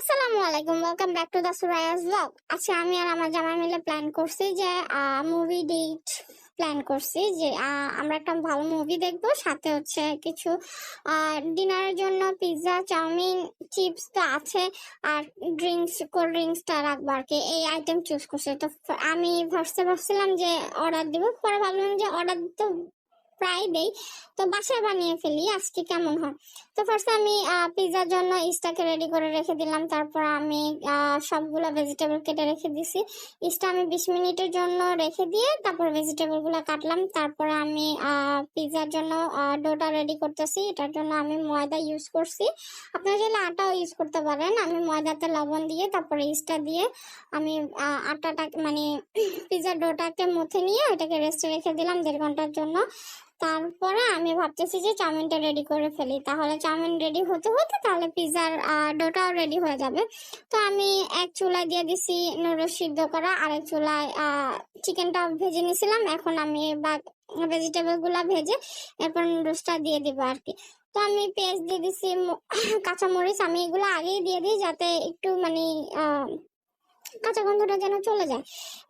আসসালামু আলাইকুম, welcome back to the Suraya's blog. আচ্ছা, আমি আর আমার জামাই মিলে প্ল্যান করছি যে মুভি ডেট প্ল্যান করছি যে আমরা একটা ভালো মুভি দেখবো, সাথে হচ্ছে কিছু ডিনারের জন্য পিৎজা, চাউমিন, চিপস তো আছে, আর ড্রিঙ্কস, কোল্ড ড্রিঙ্কসটা রাখবো আর কি। এই আইটেম চুজ করছি। তো আমি ভাবছিলাম যে অর্ডার দিব, পরে ভাবলাম যে অর্ডার তো প্রায় দেই, তো বাসায় বানিয়ে ফেলি, আজকে কেমন হয়। তো ফার্স্ট আমি পিৎজার জন্য ইস্টাকে রেডি করে রেখে দিলাম। তারপর আমি সবগুলো ভেজিটেবল কেটে রেখে দিছি। ইস্টা আমি 20 মিনিটের জন্য রেখে দিয়ে তারপর ভেজিটেবলগুলো কাটলাম। তারপরে আমি পিৎজার জন্য ডোটা রেডি করতেছি। এটার জন্য আমি ময়দা ইউজ করছি, আপনারা চাইলে আটাও ইউজ করতে পারেন। আমি ময়দাতে লবণ দিয়ে তারপরে ইস্টা দিয়ে আমি আটাটা মানে পিৎজার ডোটাকে মুথে নিয়ে ওইটাকে রেস্টে রেখে দিলাম 1.5 ঘন্টার জন্য। তারপরে আমি ভাবতেছি যে চাউমিনটা রেডি করে ফেলি, তাহলে চাউমিন রেডি হতে হতে তাহলে পিৎজার ডোটাও রেডি হয়ে যাবে। তো আমি এক চুলায় দিয়ে দিছি নুডলস সিদ্ধ করা, আরেক চুলায় চিকেনটা ভেজে নিয়েছিলাম। এখন আমি ভেজিটেবলগুলো ভেজে এরপর নুডলসটা দিয়ে দিব আর কি। তো আমি পেঁয়াজ দিয়ে দিছি, কাঁচামরিচ আমি এগুলো আগেই দিয়ে দিই যাতে একটু মানে কাঁচা গন্ধটা যেন চলে যায়।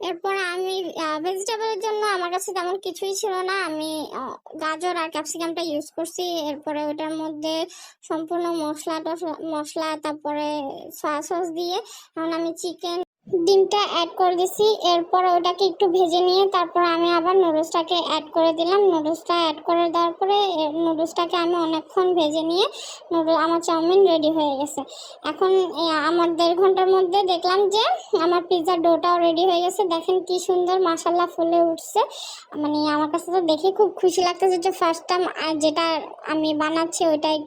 এরপর আমি ভেজিটেবলের জন্য আমার কাছে তেমন কিছুই ছিল না, আমি গাজর আর ক্যাপসিকামটা ইউজ করছি। এরপরে ওটার মধ্যে সম্পূর্ণ মশলা তারপরে সয়া সস দিয়ে এখন আমি চিকেন ডিমটা অ্যাড করে দিছি। এরপর ওটাকে একটু ভেজে নিয়ে তারপর আমি আবার নুডলসটাকে অ্যাড করে দিলাম। নুডলসটা অ্যাড করে দেওয়ার পরে নুডলসটাকে আমি অনেকক্ষণ ভেজে নিয়ে আমার চাউমিন রেডি হয়ে গেছে। এখন আমার 1.5 ঘন্টার মধ্যে দেখলাম যে আমার পিৎজার ডোটাও রেডি হয়ে গেছে। দেখেন কি সুন্দর মাশাআল্লাহ ফুলে উঠছে। মানে আমার কাছে তো দেখে খুব খুশি লাগতেছে যে ফার্স্ট টাইম যেটা আমি বানাচ্ছি ওইটাই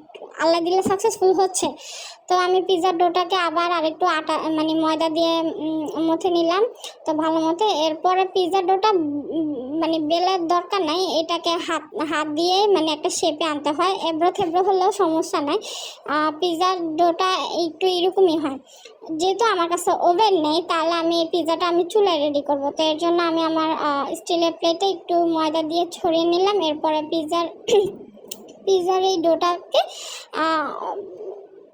আল্লাহ দিলে সাকসেসফুল হচ্ছে। তো আমি পিৎজার ডোটাকে আবার আরেকটু আটা মানে ময়দা দিয়ে মথে নিলাম, তো ভালো মতো। এরপরে পিৎজার ডোটা মানে বেলার দরকার নাই, এটাকে হাত দিয়ে মানে একটা শেপে আনতে হয়। এবড়ো থেবড়ো হলেও সমস্যা নাই, পিৎজার ডোটা একটু এরকমই হয়। যেহেতু আমার কাছে ওভেন নেই, তাহলে আমি এই পিৎজাটা আমি চুলায় রেডি করবো। তো এর জন্য আমি আমার স্টিলের প্লেটে একটু ময়দা দিয়ে ছড়িয়ে নিলাম। এরপরে পিৎজার এই ডোটাকে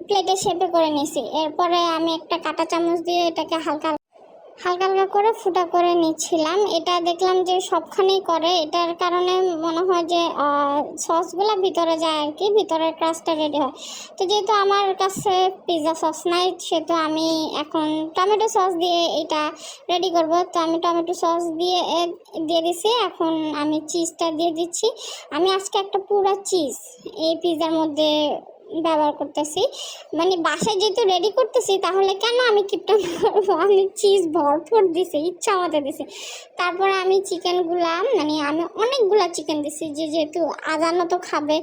প্লেটে শেপে করে নিয়েছি। এরপরে আমি একটা কাঁটা চামচ দিয়ে এটাকে হালকা হালকা করে ফুটা করে নিচ্ছিলাম। এটা দেখলাম যে সবখানেই করে, এটার কারণে মনে হয় যে সসগুলো ভিতরে যায় আর কি, ভিতরের ক্রাস্টটা রেডি হয়। তো যেহেতু আমার কাছে পিৎজা সস নাই, সেহেতু আমি এখন টমেটো সস দিয়ে এটা রেডি করব। তো আমি টমেটো সস দিয়ে দিছি। এখন আমি চিজটা দিয়ে দিচ্ছি। আমি আজকে একটা পুরো চিজ এই পিৎজার মধ্যে ব্যবহার করতেছি, মানে বাসায় যেহেতু রেডি করতেছি তাহলে কেন আমি কিপটা করবো, আমি চিজ ভরপুর দিছি, ইচ্ছা মতো দিছি। তারপরে আমি চিকেনগুলা মানে আমি অনেকগুলা চিকেন দিছি, যেহেতু আজানও তো খাবে,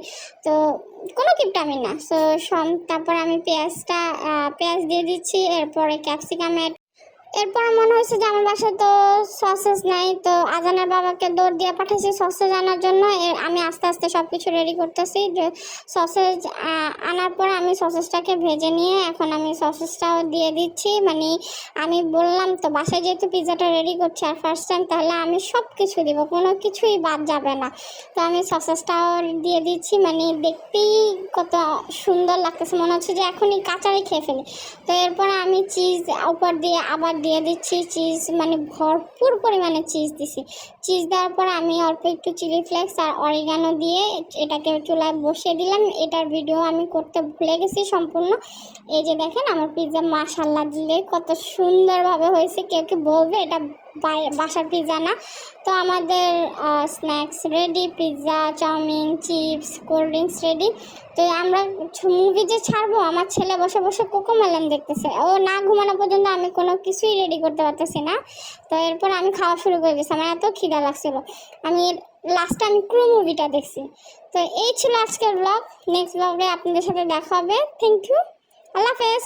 তো কোনো কিপটা আমি না। তো তারপরে আমি পেঁয়াজ দিয়ে দিচ্ছি। এরপরে ক্যাপসিকাম এরপর মনে হয়েছে যে আমার বাসায় তো সসেস নাই, তো আজানের বাবাকে দৌড় দিয়ে পাঠাইছি সসেজ আনার জন্য। আমি আস্তে আস্তে সব কিছু রেডি করতেছি। যে সসেজ আনার পর আমি সসেজটাকে ভেজে নিয়ে এখন আমি সসেজটাও দিয়ে দিচ্ছি। মানে আমি বললাম তো বাসায় যেহেতু পিৎজাটা রেডি করছি আর ফার্স্ট টাইম, তাহলে আমি সব কিছু দিব, কোনো কিছুই বাদ যাবে না। তো আমি সসেজটাও দিয়ে দিচ্ছি। মানে দেখতেই কত সুন্দর লাগতেছে, মনে হচ্ছে যে এখনই কাঁচাই খেয়ে ফেলি। তো এরপরে আমি চিজ উপর দিয়ে আবার দিয়ে দিচ্ছি চিজ, মানে ভরপুর পরিমাণে চিজ দিছি। চিজ দেওয়ার পর আমি অল্প একটু চিলি ফ্লেক্স আর অরিগানো দিয়ে এটাকে চুলায় বসিয়ে দিলাম। এটার ভিডিও আমি করতে ভুলে গেছি সম্পূর্ণ। এই যে দেখেন আমার পিৎজা মাশাআল্লাহ দিলে কত সুন্দরভাবে হয়েছে। কেউ কি বলবে এটা বাসার পিৎজা না? তো আমাদের snacks ready, pizza, chow mein, chips, cold drinks ready. তো আমরা মুভি যে ছাড়বো, আমার ছেলে বসে বসে কোকোমেলন দেখতেছে, ও না ঘুমানো পর্যন্ত আমি কোনো কিছুই রেডি করতে পারতেছি না। তো এরপর আমি খাওয়া শুরু করে দিয়েছি, আমার এত খিদা লাগছিল। আমি লাস্টে ক্রু মুভিটা দেখছি। তো এই ছিল আজকের ব্লগ। নেক্সট ব্লগে আপনাদের সাথে দেখা হবে। থ্যাংক ইউ, আল্লাহ হাফেজ।